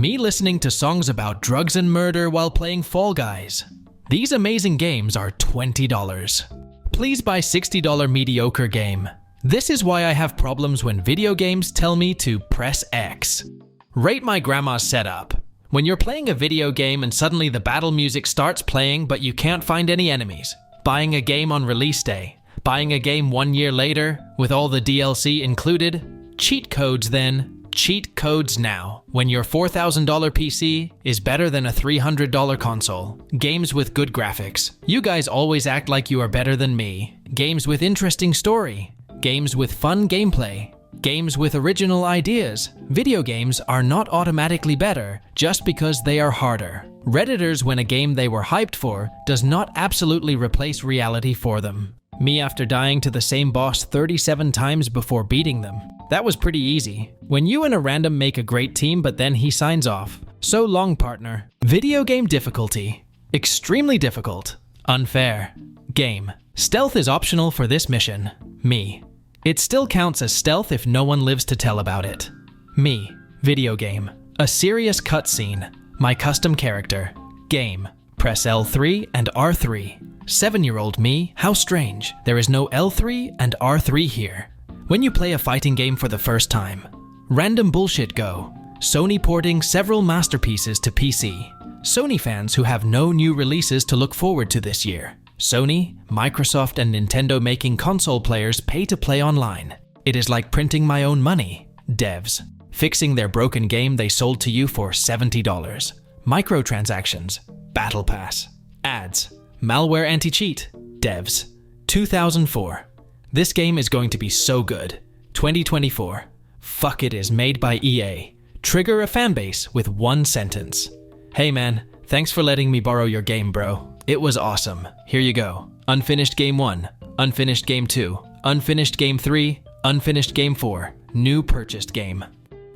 Me listening to songs about drugs and murder while playing Fall Guys. These amazing games are $20. Please buy $60 mediocre game. This is why I have problems when video games tell me to press X. Rate my grandma's setup. When you're playing a video game and suddenly the battle music starts playing but you can't find any enemies. Buying a game on release day. Buying a game 1 year later with all the DLC included. Cheat codes then. Cheat codes now. When your $4,000 PC is better than a $300 console. Games with good graphics. You guys always act like you are better than me. Games with interesting story. Games with fun gameplay. Games with original ideas. Video games are not automatically better just because they are harder. Redditors win a game they were hyped for does not absolutely replace reality for them. Me after dying to the same boss 37 times before beating them. That was pretty easy. When you and a random make a great team but then he signs off. So long, partner. Video game difficulty. Extremely difficult. Unfair. Game. Stealth is optional for this mission. Me. It still counts as stealth if no one lives to tell about it. Me. Video game. A serious cutscene. My custom character. Game. Press L3 and R3. 7-year-old me, how strange. There is no L3 and R3 here. When you play a fighting game for the first time. Random bullshit go. Sony porting several masterpieces to PC. Sony fans who have no new releases to look forward to this year. Sony, Microsoft and Nintendo making console players pay to play online. It is like printing my own money. Devs. Fixing their broken game they sold to you for $70. Microtransactions. Battle Pass. Ads. Malware anti-cheat. Devs. 2004. This game is going to be so good. 2024. Fuck it is made by EA. Trigger a fanbase with one sentence. Hey man, thanks for letting me borrow your game, bro. It was awesome. Here you go. Unfinished Game 1. Unfinished Game 2. Unfinished Game 3. Unfinished Game 4. New purchased game.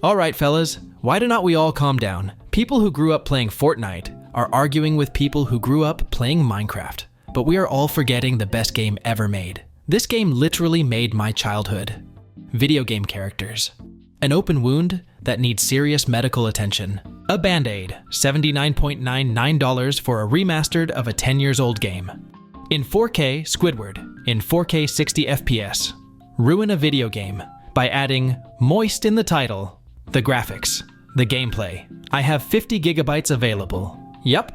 Alright fellas, why do not we all calm down? People who grew up playing Fortnite are arguing with people who grew up playing Minecraft. But we are all forgetting the best game ever made. This game literally made my childhood. Video game characters. An open wound that needs serious medical attention. A Band-Aid, $79.99 for a remastered of a 10 years old game. In 4K, Squidward, in 4K 60 FPS. Ruin a video game by adding moist in the title. The graphics, the gameplay. I have 50 gigabytes available. Yup.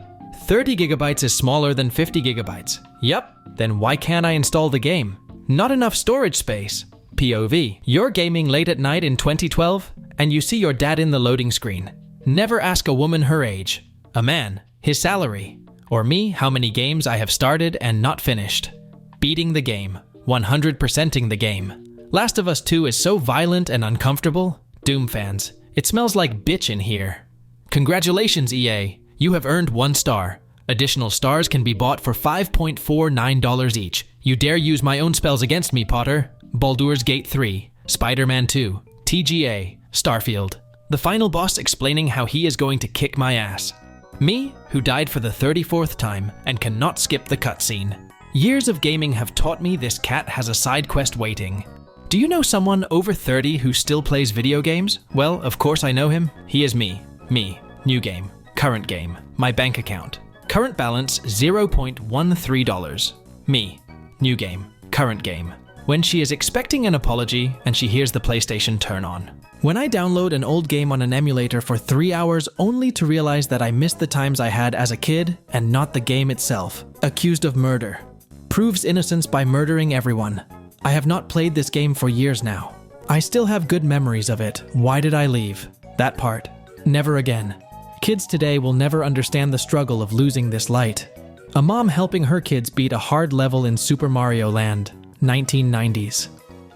30 gigabytes is smaller than 50 gigabytes. Yup. Then why can't I install the game? Not enough storage space. POV. You're gaming late at night in 2012 and you see your dad in the loading screen. Never ask a woman her age. A man, his salary. Or me, how many games I have started and not finished. Beating the game. 100%ing the game. Last of Us 2 is so violent and uncomfortable. Doom fans, it smells like bitch in here. Congratulations EA, you have earned 1 star. Additional stars can be bought for $5.49 each. You dare use my own spells against me, Potter. Baldur's Gate 3, Spider-Man 2, TGA, Starfield. The final boss explaining how he is going to kick my ass. Me, who died for the 34th time and cannot skip the cutscene. Years of gaming have taught me this cat has a side quest waiting. Do you know someone over 30 who still plays video games? Well, of course I know him. He is me. Me. New game. Current game. My bank account. Current balance $0.13. Me. New game. Current game. When she is expecting an apology and she hears the PlayStation turn on. When I download an old game on an emulator for 3 hours only to realize that I missed the times I had as a kid and not the game itself. Accused of murder. Proves innocence by murdering everyone. I have not played this game for years now. I still have good memories of it. Why did I leave? That part. Never again. Kids today will never understand the struggle of losing this light. A mom helping her kids beat a hard level in Super Mario Land, 1990s.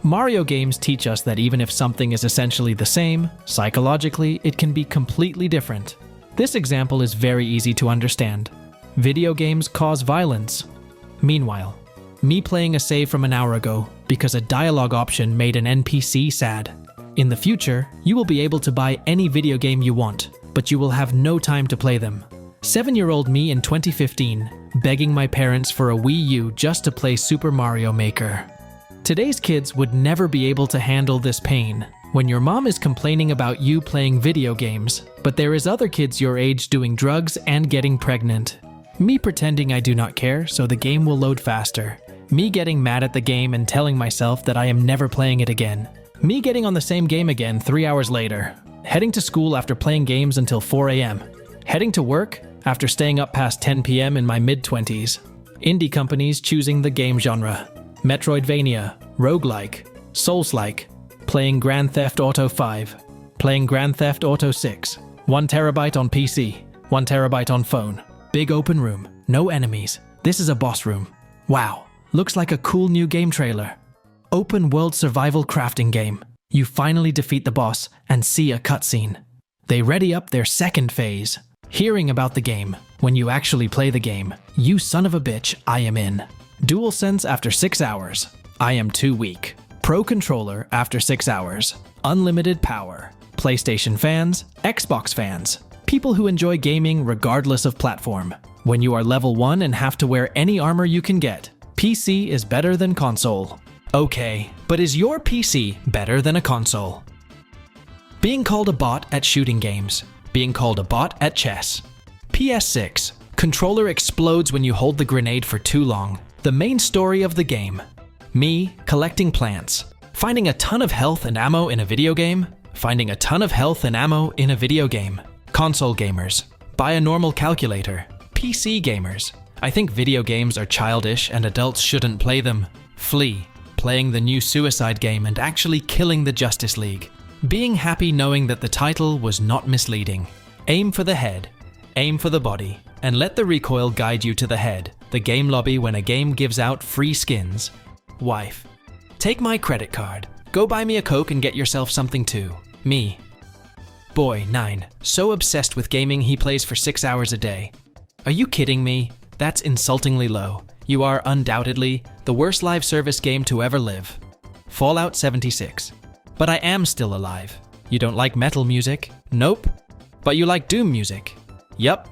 Mario games teach us that even if something is essentially the same, psychologically, it can be completely different. This example is very easy to understand. Video games cause violence. Meanwhile, me playing a save from an hour ago because a dialogue option made an NPC sad. In the future, you will be able to buy any video game you want, but you will have no time to play them. 7-year-old me in 2015, begging my parents for a Wii U just to play Super Mario Maker. Today's kids would never be able to handle this pain. When your mom is complaining about you playing video games, but there is other kids your age doing drugs and getting pregnant. Me pretending I do not care so the game will load faster. Me getting mad at the game and telling myself that I am never playing it again. Me getting on the same game again 3 hours later. Heading to school after playing games until 4 a.m. Heading to work after staying up past 10 p.m. in my mid-20s. Indie companies choosing the game genre. Metroidvania, roguelike, Souls-like. Playing Grand Theft Auto 5. Playing Grand Theft Auto 6. 1 terabyte on PC. 1 terabyte on phone. Big open room. No enemies. This is a boss room. Wow. Looks like a cool new game trailer. Open world survival crafting game. You finally defeat the boss and see a cutscene. They ready up their second phase. Hearing about the game. When you actually play the game. You son of a bitch, I am in. DualSense after 6 hours. I am too weak. Pro controller after 6 hours. Unlimited power. PlayStation fans, Xbox fans. People who enjoy gaming regardless of platform. When you are level 1 and have to wear any armor you can get. PC is better than console. Okay, but is your PC better than a console? Being called a bot at shooting games. Being called a bot at chess. PS6. Controller explodes when you hold the grenade for too long. The main story of the game. Me collecting plants. Finding a ton of health and ammo in a video game. Finding a ton of health and ammo in a video game. Console gamers. Buy a normal calculator. PC gamers. I think video games are childish and adults shouldn't play them. Flee. Playing the new Suicide game and actually killing the Justice League. Being happy knowing that the title was not misleading. Aim for the head. Aim for the body. And let the recoil guide you to the head. The game lobby when a game gives out free skins. Wife. Take my credit card. Go buy me a Coke and get yourself something too. Me. Boy, 9. So obsessed with gaming he plays for 6 hours a day. Are you kidding me? That's insultingly low. You are undoubtedly the worst live service game to ever live. Fallout 76. But I am still alive. You don't like metal music? Nope. But you like Doom music? Yup.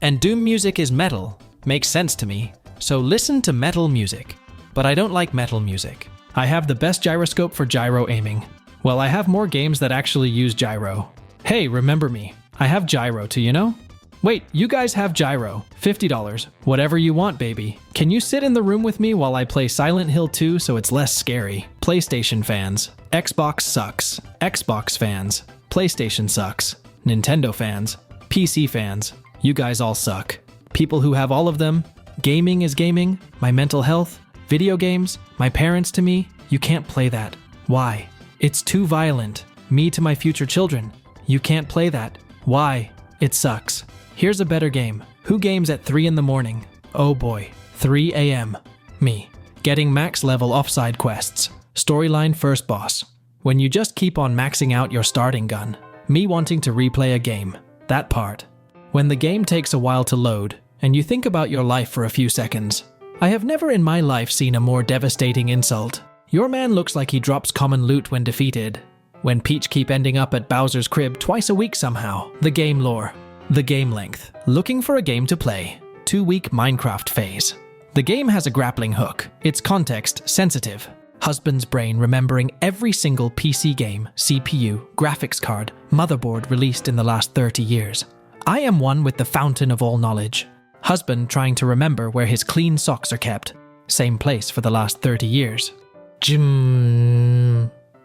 And Doom music is metal. Makes sense to me. So listen to metal music. But I don't like metal music. I have the best gyroscope for gyro aiming. Well, I have more games that actually use gyro. Hey, remember me. I have gyro too, you know? Wait, you guys have gyro. $50. Whatever you want, baby. Can you sit in the room with me while I play Silent Hill 2 so it's less scary? PlayStation fans. Xbox sucks. Xbox fans. PlayStation sucks. Nintendo fans. PC fans. You guys all suck. People who have all of them. Gaming is gaming. My mental health. Video games. My parents to me. You can't play that. Why? It's too violent. Me to my future children. You can't play that. Why? It sucks. Here's a better game. Who games at 3 in the morning? Oh boy. 3 a.m. Me. Getting max level offside quests. Storyline first boss. When you just keep on maxing out your starting gun. Me wanting to replay a game. That part. When the game takes a while to load, and you think about your life for a few seconds. I have never in my life seen a more devastating insult. Your man looks like he drops common loot when defeated. When Peach keep ending up at Bowser's crib twice a week somehow. The game lore. The game length. Looking for a game to play. 2-week Minecraft phase. The game has a grappling hook. It's context sensitive. Husband's brain remembering every single PC game, CPU, graphics card, motherboard released in the last 30 years. I am one with the fountain of all knowledge. Husband trying to remember where his clean socks are kept. Same place for the last 30 years.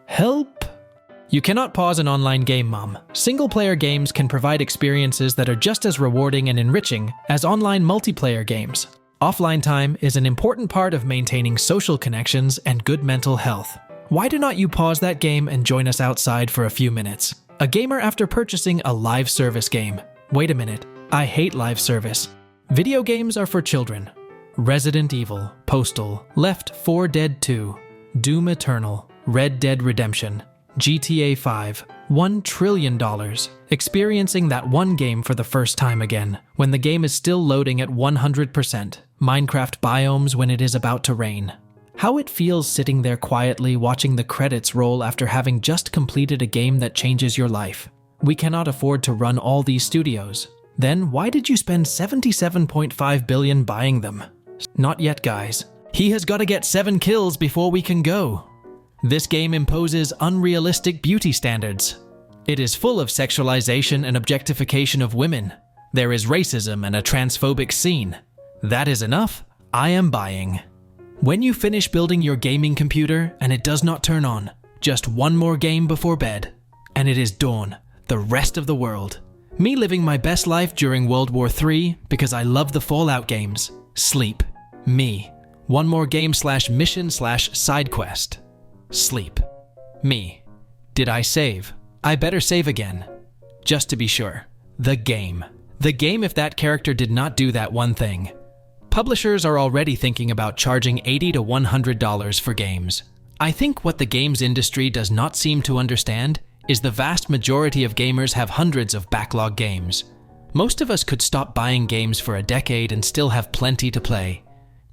Help? You cannot pause an online game, Mom. Single-player games can provide experiences that are just as rewarding and enriching as online multiplayer games. Offline time is an important part of maintaining social connections and good mental health. Why do not you pause that game and join us outside for a few minutes? A gamer after purchasing a live service game. Wait a minute, I hate live service. Video games are for children. Resident Evil, Postal, Left 4 Dead 2, Doom Eternal, Red Dead Redemption, GTA 5, $1 trillion. Experiencing that one game for the first time again, when the game is still loading at 100%. Minecraft biomes when it is about to rain. How it feels sitting there quietly watching the credits roll after having just completed a game that changes your life. We cannot afford to run all these studios. Then why did you spend $77.5 billion buying them? Not yet, guys. He has got to get 7 kills before we can go. This game imposes unrealistic beauty standards. It is full of sexualization and objectification of women. There is racism and a transphobic scene. That is enough. I am buying. When you finish building your gaming computer and it does not turn on, just one more game before bed, and it is dawn, the rest of the world. Me living my best life during World War III because I love the Fallout games. Sleep. Me. One more game/mission/side quest. Sleep. Me. Did I save? I better save again. Just to be sure. The game. The game if that character did not do that one thing. Publishers are already thinking about charging $80 to $100 for games. I think what the games industry does not seem to understand is the vast majority of gamers have hundreds of backlog games. Most of us could stop buying games for a decade and still have plenty to play.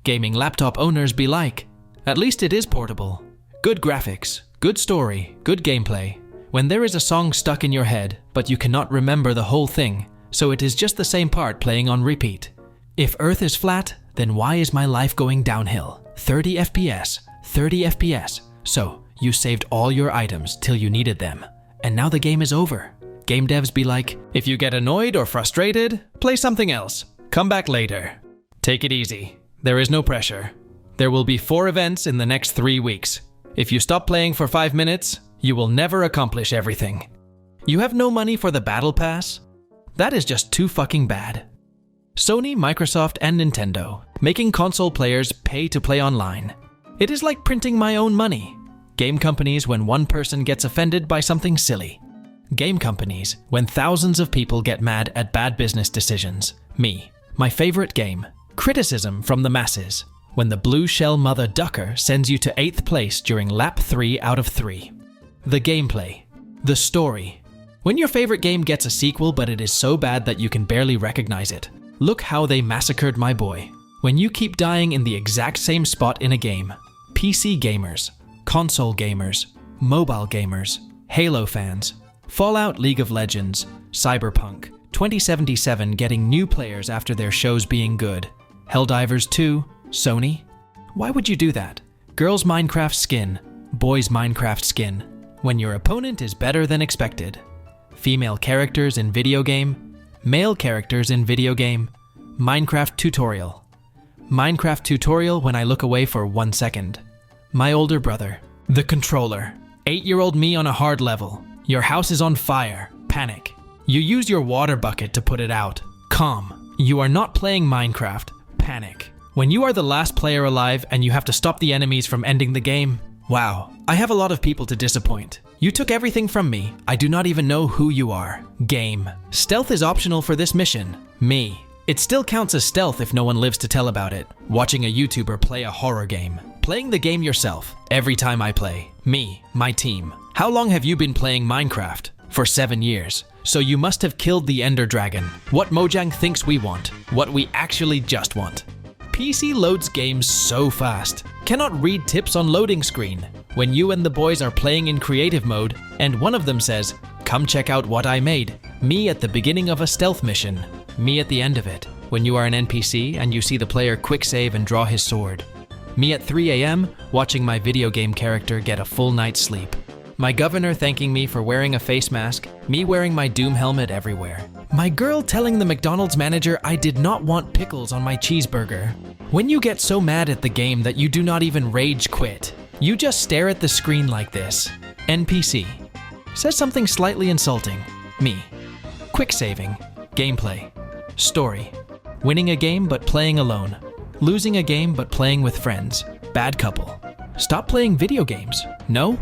Gaming laptop owners be like, at least it is portable. Good graphics, good story, good gameplay. When there is a song stuck in your head, but you cannot remember the whole thing, so it is just the same part playing on repeat. If Earth is flat, then why is my life going downhill? 30 FPS, 30 FPS. So, you saved all your items till you needed them, and now the game is over. Game devs be like, if you get annoyed or frustrated, play something else. Come back later. Take it easy. There is no pressure. There will be 4 events in the next 3 weeks. If you stop playing for 5 minutes, you will never accomplish everything. You have no money for the battle pass? That is just too fucking bad. Sony, Microsoft, and Nintendo, making console players pay to play online. It is like printing my own money. Game companies when one person gets offended by something silly. Game companies when thousands of people get mad at bad business decisions. Me. My favorite game. Criticism from the masses. When the blue shell mother ducker sends you to 8th place during lap 3 out of 3. The gameplay. The story. When your favorite game gets a sequel but it is so bad that you can barely recognize it. Look how they massacred my boy. When you keep dying in the exact same spot in a game. PC gamers, console gamers, mobile gamers, Halo fans, Fallout, League of Legends, Cyberpunk, 2077 getting new players after their shows being good, Helldivers 2, Sony. Why would you do that? Girls Minecraft skin, boys Minecraft skin, when your opponent is better than expected. Female characters in video game, male characters in video game, Minecraft tutorial. Minecraft tutorial when I look away for 1 second. My older brother. The controller. 8-year-old me on a hard level. Your house is on fire. Panic. You use your water bucket to put it out. Calm. You are not playing Minecraft. Panic. When you are the last player alive and you have to stop the enemies from ending the game. Wow. I have a lot of people to disappoint. You took everything from me. I do not even know who you are. Game. Stealth is optional for this mission. Me. It still counts as stealth if no one lives to tell about it. Watching a YouTuber play a horror game. Playing the game yourself. Every time I play. Me. My team. How long have you been playing Minecraft? For 7 years. So you must have killed the Ender Dragon. What Mojang thinks we want. What we actually just want. PC loads games so fast. Cannot read tips on loading screen. When you and the boys are playing in creative mode, and one of them says, come check out what I made. Me at the beginning of a stealth mission. Me at the end of it. When you are an NPC and you see the player quick save and draw his sword. Me at 3 AM, watching my video game character get a full night's sleep. My governor thanking me for wearing a face mask, me wearing my Doom helmet everywhere. My girl telling the McDonald's manager I did not want pickles on my cheeseburger. When you get so mad at the game that you do not even rage quit, you just stare at the screen like this. NPC. Says something slightly insulting. Me. Quick saving. Gameplay. Story. Winning a game but playing alone. Losing a game but playing with friends. Bad couple. Stop playing video games. No?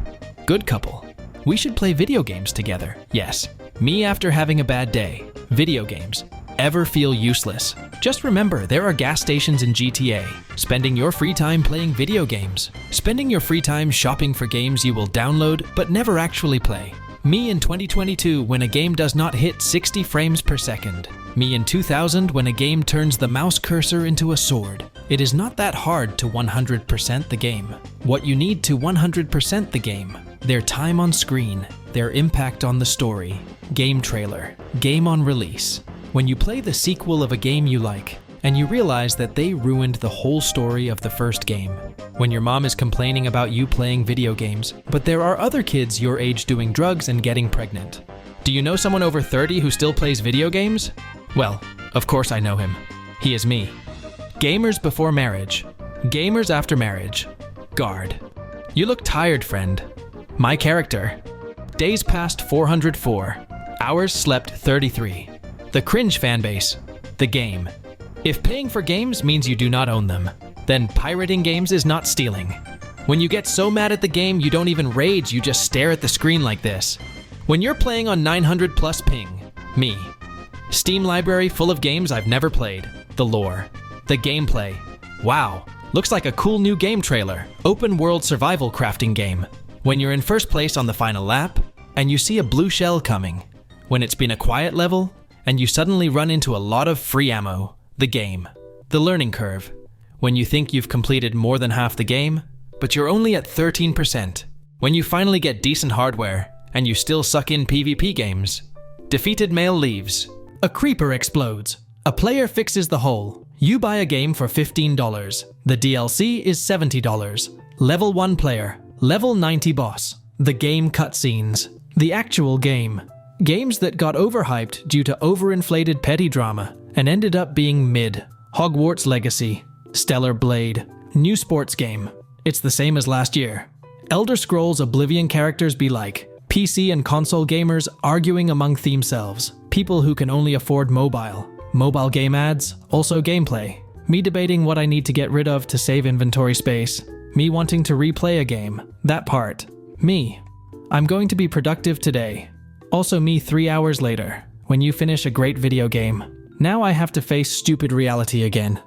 Good couple. We should play video games together. Yes. Me after having a bad day. Video games. Ever feel useless? Just remember, there are gas stations in GTA. Spending your free time playing video games. Spending your free time shopping for games you will download but never actually play. Me in 2022 when a game does not hit 60 frames per second. Me in 2000 when a game turns the mouse cursor into a sword. It is not that hard to 100% the game. What you need to 100% the game. Their time on screen, their impact on the story, game trailer, game on release. When you play the sequel of a game you like, and you realize that they ruined the whole story of the first game. when your mom is complaining about you playing video games, but there are other kids your age doing drugs and getting pregnant. Do you know someone over 30 who still plays video games? Well, of course I know him. He is me. Gamers before marriage. Gamers after marriage. Guard. You look tired, friend. My character. Days passed 404. Hours slept 33. The cringe fanbase. The game. If paying for games means you do not own them, then pirating games is not stealing. When you get so mad at the game you don't even rage, you just stare at the screen like this. When you're playing on 900 plus ping, me. Steam library full of games I've never played. The lore. The gameplay. Wow, looks like a cool new game trailer. Open world survival crafting game. When you're in first place on the final lap, and you see a blue shell coming. When it's been a quiet level, and you suddenly run into a lot of free ammo. The game. The learning curve. When you think you've completed more than half the game, but you're only at 13%. When you finally get decent hardware, and you still suck in PvP games. Defeated male leaves. A creeper explodes. A player fixes the hole. You buy a game for $15. The DLC is $70. Level 1 player. Level 90 boss. The game cutscenes. The actual game. Games that got overhyped due to overinflated petty drama and ended up being mid. Hogwarts Legacy. Stellar Blade. New sports game. It's the same as last year. Elder Scrolls Oblivion characters be like. PC and console gamers arguing among themselves. People who can only afford mobile. Mobile game ads, also gameplay. Me debating what I need to get rid of to save inventory space. Me wanting to replay a game. That part. Me. I'm going to be productive today. Also me 3 hours later, when you finish a great video game. Now I have to face stupid reality again.